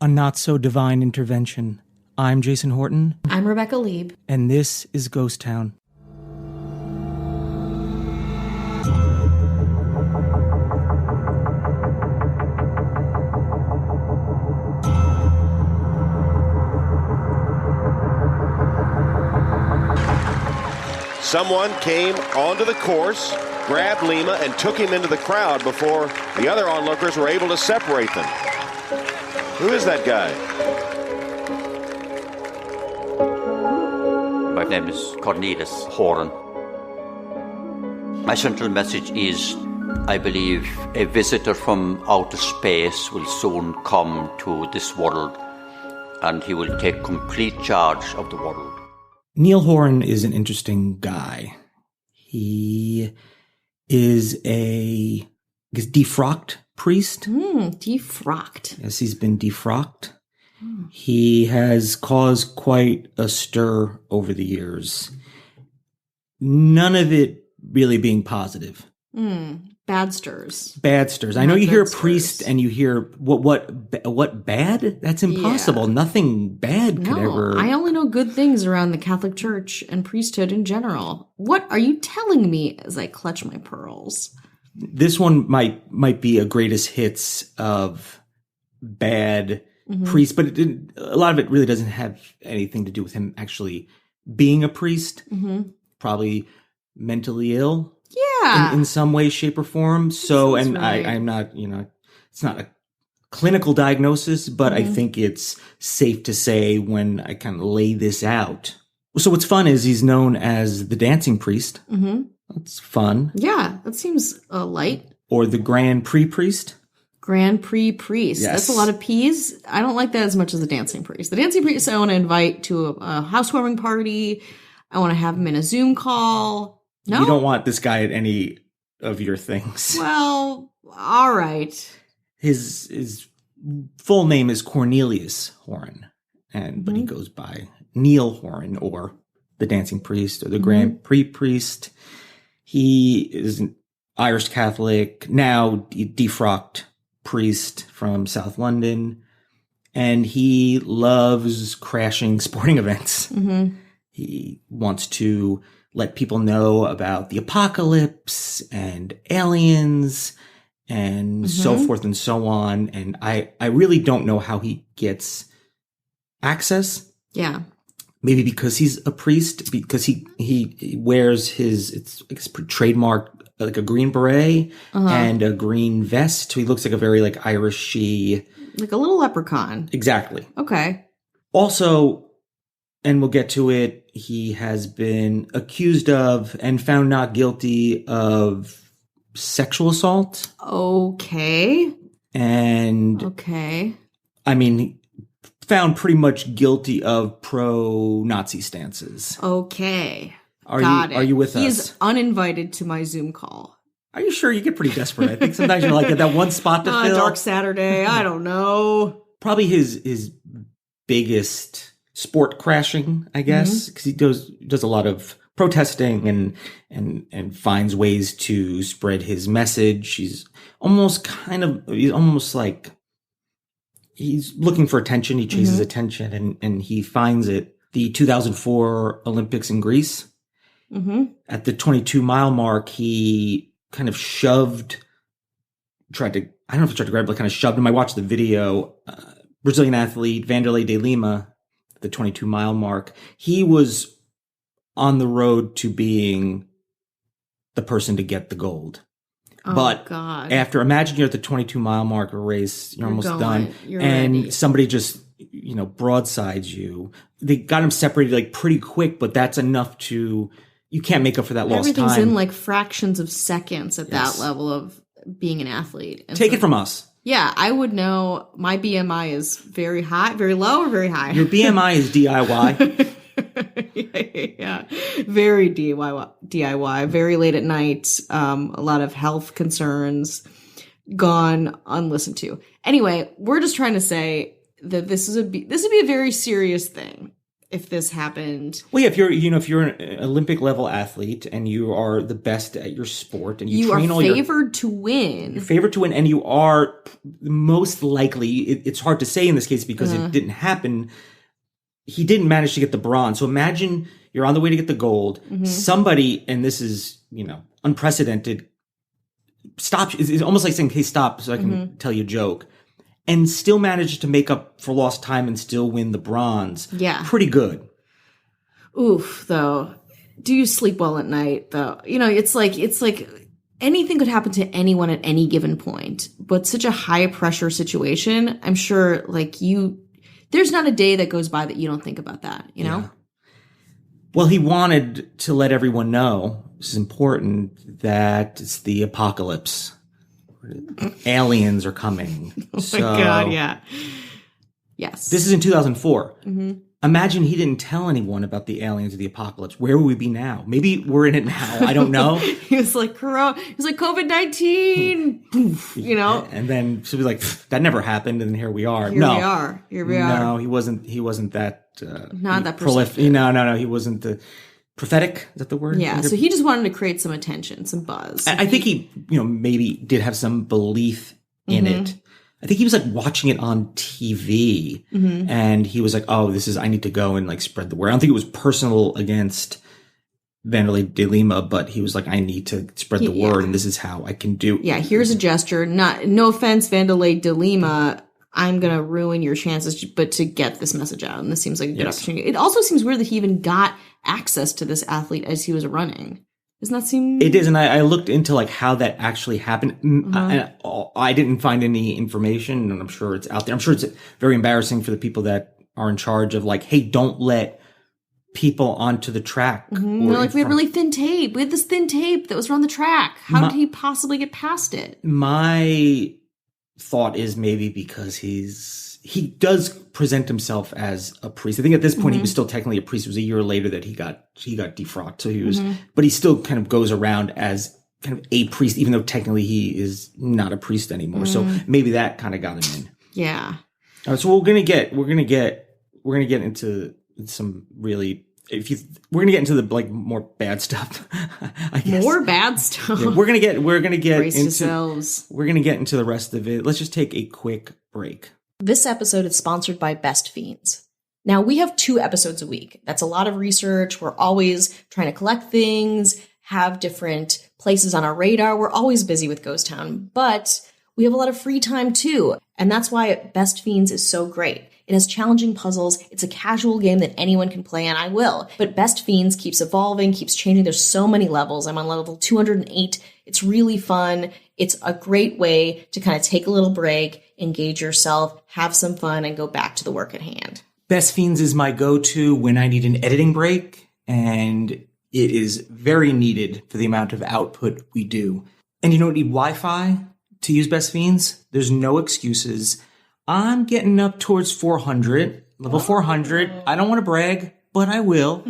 A not-so-divine intervention. I'm Jason Horton. I'm Rebecca Lieb. And this is Ghost Town. Someone came onto the course, grabbed Lima, and took him into the crowd before the other onlookers were able to separate them. Who is that guy? My name is Cornelis Horan. My central message is, I believe a visitor from outer space will soon come to this world, and he will take complete charge of the world. Neil Horan is an interesting guy. He is a defrocked priest. Defrocked. Yes, he's been defrocked. He has caused quite a stir over the years. None of it really being positive. Bad stirs. Bad stirs. I know you hear a priest and you hear what bad? That's impossible. Yeah. Nothing bad could ever. I only know good things around the Catholic Church and priesthood in general. What are you telling me as I clutch my pearls? This one might be a greatest hits of bad priest, but a lot of it really doesn't have anything to do with him actually being a priest. Probably mentally ill. Yeah. In some way, shape, or form. So, and right. I'm not, it's not a clinical diagnosis, but I think it's safe to say when I kind of lay this out. So what's fun is he's known as the dancing priest. That's fun. Yeah, that seems light. Or the Grand Prix priest. Grand Prix priest. Yes. That's a lot of P's. I don't like that as much as the dancing priest. The dancing priest I want to invite to a housewarming party. I want to have him in a Zoom call. No? You don't want this guy at any of your things. Well, all right. His full name is Cornelius Horan, but he goes by Neil Horan or the dancing priest or the Grand Prix priest. He is an Irish Catholic, now defrocked priest from South London, and he loves crashing sporting events. He wants to let people know about the apocalypse and aliens and so forth and so on. And I really don't know how he gets access. Yeah. Maybe because he's a priest, because he wears his trademark, like a green beret and a green vest. So he looks like a very like Irishy. Like a little leprechaun. Exactly. Okay. Also, and we'll get to it, he has been accused of and found not guilty of sexual assault. Okay. And I mean, found pretty much guilty of pro-Nazi stances. Okay. Are you with us? He is uninvited to my Zoom call. Are you sure? You get pretty desperate. I think sometimes you're like at that one spot to fill. Dark Saturday. I don't know. Probably his biggest sport crashing, I guess, because he does a lot of protesting and finds ways to spread his message. He's almost like he's looking for attention. He chases attention and he finds it. The 2004 Olympics in Greece, at the 22-mile mark, he kind of tried to grab, but kind of shoved him. I watched the video. Brazilian athlete Vanderlei de Lima, the 22-mile mark, he was on the road to being the person to get the gold. But after, imagine you're at the 22-mile mark of a race, you're almost done, and ready. Somebody just, broadsides you. They got him separated like pretty quick, but that's enough you can't make up for that lost time. Everything's in like fractions of seconds at that level of being an athlete. And Take it from us. Yeah, I would know my BMI is very high, very low, or very high. Your BMI is DIY. Yeah, very DIY, very late at night, a lot of health concerns, gone unlistened to. Anyway, we're just trying to say that this would be a very serious thing. if this happened. Well, yeah, if you're an Olympic level athlete and you are the best at your sport and you train are favored to win. You're favored to win, and you are most likely, it's hard to say in this case because it didn't happen. He didn't manage to get the bronze. So imagine you're on the way to get the gold. Somebody, and this is, unprecedented, stops. It's almost like saying, hey, stop so I can tell you a joke. And still managed to make up for lost time and still win the bronze. Yeah. Pretty good. Oof, though. Do you sleep well at night, though? It's like anything could happen to anyone at any given point. But such a high pressure situation, I'm sure, there's not a day that goes by that you don't think about that, you know? Yeah. Well, he wanted to let everyone know, this is important, that it's the apocalypse. Aliens are coming. Oh my God, yeah. Yes. This is in 2004. Imagine he didn't tell anyone about the aliens or the apocalypse. Where would we be now? Maybe we're in it now. I don't know. He was like, COVID-19. Poof, And then she'll be like, that never happened. And here we are. Here we are. No, he wasn't that. Not that prolific. No. He wasn't the prophetic. Is that the word? Yeah. So he just wanted to create some attention, some buzz. I think he, maybe did have some belief in it. I think he was watching it on TV and he was like, oh, I need to go and spread the word. I don't think it was personal against Vanderlei de Lima, but he was like, I need to spread the word and this is how I can do. Yeah. Here's a gesture. No offense, Vanderlei de Lima. I'm going to ruin your chances, but to get this message out. And this seems like a good opportunity. It also seems weird that he even got access to this athlete as he was running. Doesn't that seem... It is, and I looked into how that actually happened. And I didn't find any information, and I'm sure it's out there. I'm sure it's very embarrassing for the people that are in charge of hey, don't let people onto the track. They're we had really thin tape. We had this thin tape that was around the track. How did he possibly get past it? My thought is maybe because he does present himself as a priest. I think at this point he was still technically a priest. It was a year later that he got defrocked. So he was, but he still kind of goes around as kind of a priest, even though technically he is not a priest anymore. So maybe that kind of got him in. Yeah. All right, so we're gonna get into some really. We're gonna get into the more bad stuff. I guess. More bad stuff. Yeah, we're gonna get Brace into yourselves. We're gonna get into the rest of it. Let's just take a quick break. This episode is sponsored by Best Fiends. Now, we have 2 episodes a week. That's a lot of research. We're always trying to collect things, have different places on our radar. We're always busy with Ghost Town, but we have a lot of free time too. And that's why Best Fiends is so great. It has challenging puzzles. It's a casual game that anyone can play, and I will. But Best Fiends keeps evolving, keeps changing. There's so many levels. I'm on level 208. It's really fun. It's a great way to kind of take a little break, engage yourself, have some fun, and go back to the work at hand. Best Fiends is my go-to when I need an editing break, and it is very needed for the amount of output we do. And you don't need Wi-Fi to use Best Fiends. There's no excuses. I'm getting up towards 400, level 400. I don't want to brag, but I will.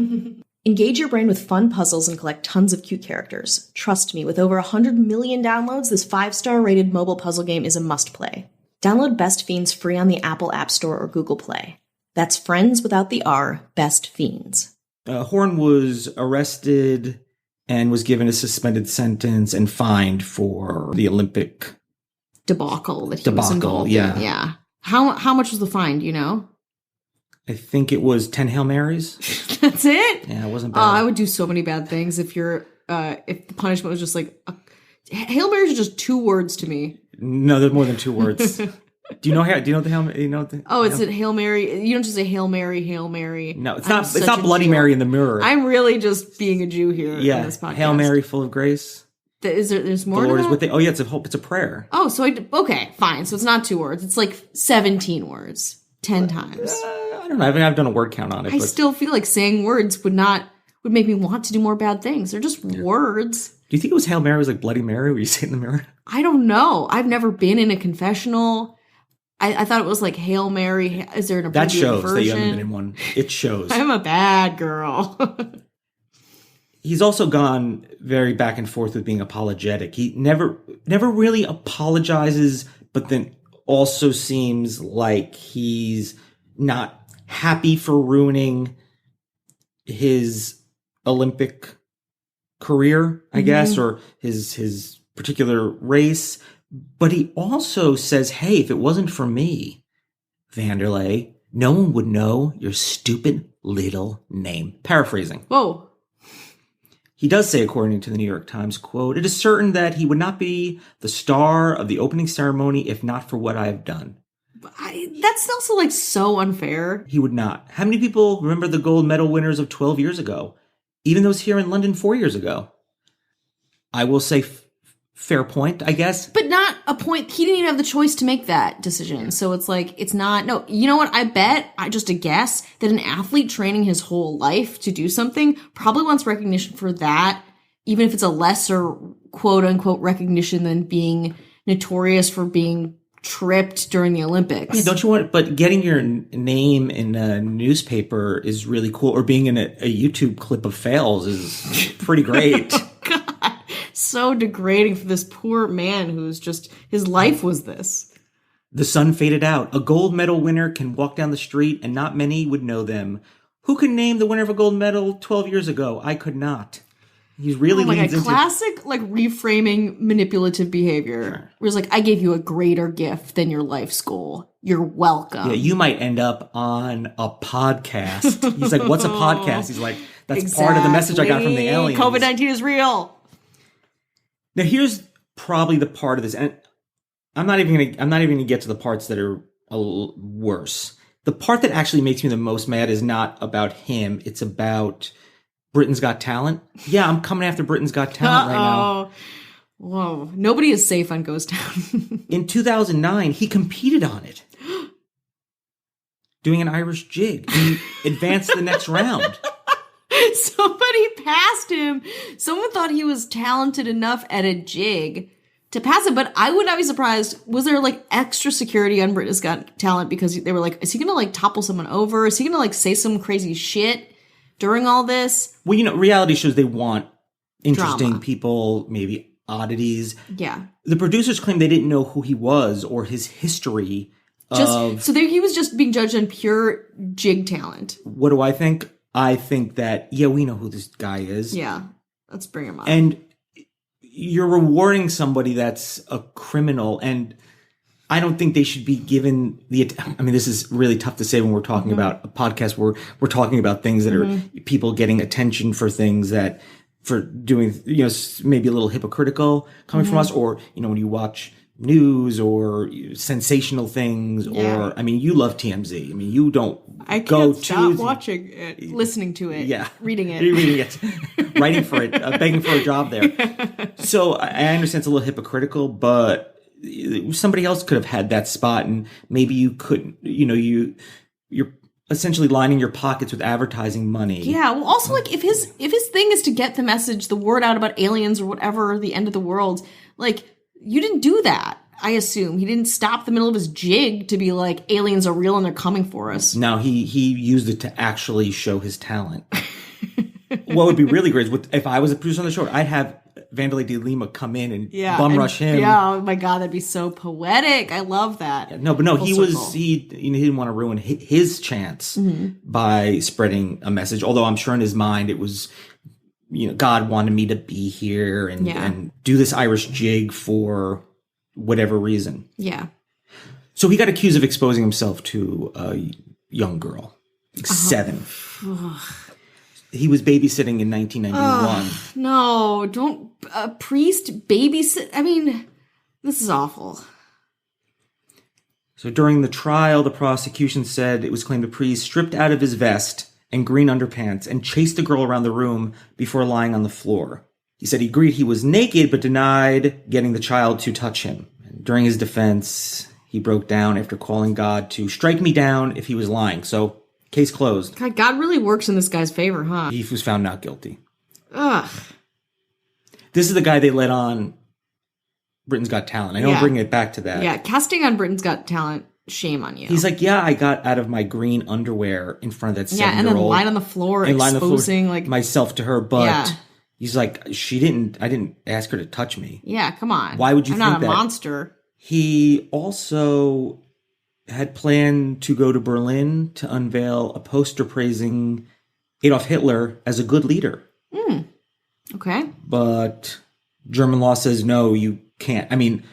Engage your brain with fun puzzles and collect tons of cute characters. Trust me, with over 100 million downloads, this 5-star rated mobile puzzle game is a must-play. Download Best Fiends free on the Apple App Store or Google Play. That's friends without the R, Best Fiends. Horan was arrested and was given a suspended sentence and fined for the Olympic debacle that he was involved in. Yeah. How much was the fine, do you know? I think it was 10 Hail Marys. That's it? Yeah, it wasn't bad. I would do so many bad things if if the punishment was just Hail Marys are just 2 words to me. No, there's more than 2 words. Do you know the Hail? You know the? Oh, it's a Hail Mary. You don't just say Hail Mary, Hail Mary. No, it's not. It's not Bloody Mary in the mirror. I'm really just being a Jew here. Yeah, on this podcast. Hail Mary, full of grace. There's more. The Lord to is that? with thee. Oh yeah, it's a prayer. Oh, so okay, fine. So it's not 2 words. It's 17 words, 10 times. I don't know. I've done a word count on it. I still feel like saying words would make me want to do more bad things. They're just words. Do you think it was Hail Mary was like Bloody Mary? Where you say it in the mirror? I don't know. I've never been in a confessional. I thought it was like Hail Mary. Is there an abbreviated version? That shows version? that you haven't been in one. It shows. I'm a bad girl. He's also gone very back and forth with being apologetic. He never really apologizes, but then also seems like he's not happy for ruining his Olympic career, I guess, or his particular race. But he also says, hey, if it wasn't for me, Vanderlei, no one would know your stupid little name. Paraphrasing. Whoa. He does say, according to the New York Times, quote, it is certain that he would not be the star of the opening ceremony if not for what I have done. That's also like so unfair. He would not. How many people remember the gold medal winners of 12 years ago? Even those here in London 4 years ago. I will say fair point, I guess. But not a point. He didn't even have the choice to make that decision. So it's like, it's not, no, you know what? I bet, just a guess, that an athlete training his whole life to do something probably wants recognition for that, even if it's a lesser quote unquote recognition than being notorious for being tripped during the Olympics. Yeah, don't you want, but getting your name in a newspaper is really cool, or being in a YouTube clip of fails is pretty great. God, so degrading for this poor man who's just, his life was this. The sun faded out. A gold medal winner can walk down the street and not many would know them. Who can name the winner of a gold medal 12 years ago? I could not. He's really leans into classic, like, reframing manipulative behavior. Sure. Where it's like, I gave you a greater gift than your life's goal. You're welcome. Yeah, you might end up on a podcast. He's like, what's a podcast? He's like, that's part of the message I got from the aliens. COVID-19 is real. Now here's probably the part of this, and I'm not even gonna get to the parts that are a little worse. The part that actually makes me the most mad is not about him. It's about Britain's Got Talent. Yeah, I'm coming after Britain's Got Talent right now. Whoa. Nobody is safe on Ghost Town. In 2009, he competed on it. Doing an Irish jig. He advanced to the next round. Somebody passed him. Someone thought he was talented enough at a jig to pass it, but I would not be surprised. Was there like extra security on Britain's Got Talent because they were like, is he gonna like topple someone over? Is he gonna like say some crazy shit during all this? Well, you know, reality shows, they want interesting Drama. people, maybe oddities. Yeah. The producers claim they didn't know who he was or his history of... So there he was just being judged on pure jig talent. What do I think? I think that, yeah, we know who this guy is. Yeah. Let's bring him up. And you're rewarding somebody that's a criminal, and I don't think they should be given I mean, this is really tough to say when we're talking about a podcast where we're talking about things that are people getting attention for things that, for doing, you know, maybe a little hypocritical coming from us, or, you know, when you watch news or sensational things, or, I mean, you love TMZ. I mean, you don't I go can't stop to watching it, listening to it, reading it. You're reading it, writing for it, begging for a job there. So I understand it's a little hypocritical, but somebody else could have had that spot, and maybe you couldn't, you know, you're essentially lining your pockets with advertising money. Yeah, well, also, like, if his thing is to get the message, the word out about aliens or whatever, the end of the world, like, you didn't do that, I assume. He didn't stop the middle of his jig to be like, aliens are real and they're coming for us. No, he used it to actually show his talent. What would be really great is if I was a producer on the show, I'd have Vanderlei de Lima come in and bum rush him. Yeah, oh my God, that'd be so poetic. I love that. Yeah, no, but no, Full he circle. he didn't want to ruin his chance by spreading a message. Although I'm sure in his mind it was, you know, God wanted me to be here and do this Irish jig for whatever reason. Yeah. So he got accused of exposing himself to a young girl, 7. He was babysitting in 1991. No, don't, priest babysit. I mean, this is awful. So during the trial, the prosecution said it was claimed the priest stripped out of his vest and green underpants and chased the girl around the room before lying on the floor. He said he agreed he was naked, but denied getting the child to touch him. And during his defense, he broke down after calling God to strike me down if he was lying. So, case closed. God really works in this guy's favor, huh? He was found not guilty. Ugh. This is the guy they let on Britain's Got Talent. I know I'm bringing it back to that. Yeah, casting on Britain's Got Talent, shame on you. He's like, yeah, I got out of my green underwear in front of that 7-year-old. Yeah, and then lied on the floor, exposing like myself to her, but he's like, I didn't ask her to touch me. Yeah, come on. Why would you think that? I'm not a monster. He also had planned to go to Berlin to unveil a poster praising Adolf Hitler as a good leader. Okay. But German law says, no, you can't. I mean,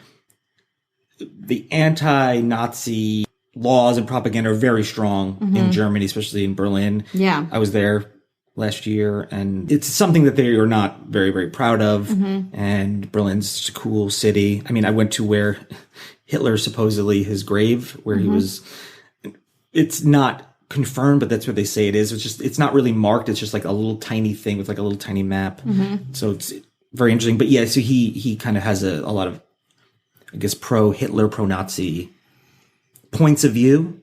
the anti-Nazi laws and propaganda are very strong in Germany, especially in Berlin. Yeah. I was there last year, and it's something that they are not very, very proud of. And Berlin's such a cool city. I mean, I went to where Hitler, supposedly his grave, where he was, it's not confirmed, but that's what they say it is. It's not really marked. It's just like a little tiny thing with like a little tiny map. So it's very interesting. But yeah, so he kind of has a lot of, I guess, pro-Hitler, pro-Nazi points of view.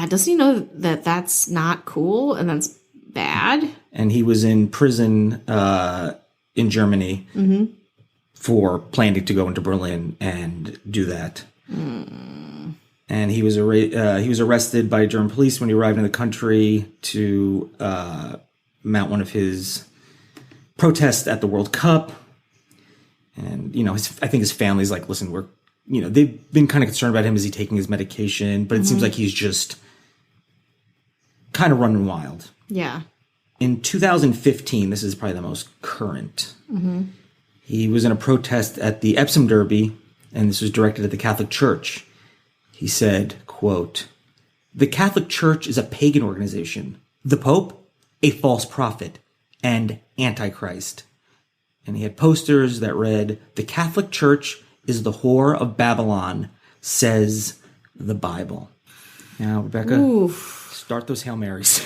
Doesn't he know that that's not cool and that's bad? And he was in prison in Germany for planning to go into Berlin and do that. And he was arrested by German police when he arrived in the country to mount one of his protests at the World Cup. And, you know, I think his family's like, listen, they've been kind of concerned about him. Is he taking his medication? But it seems like he's just kind of running wild. Yeah. In 2015, this is probably the most current. He was in a protest at the Epsom Derby, and this was directed at the Catholic Church. He said, quote, "The Catholic Church is a pagan organization. The Pope, a false prophet, and Antichrist." And he had posters that read, "The Catholic Church is the whore of Babylon, says the Bible." Now, Rebecca, start those Hail Marys.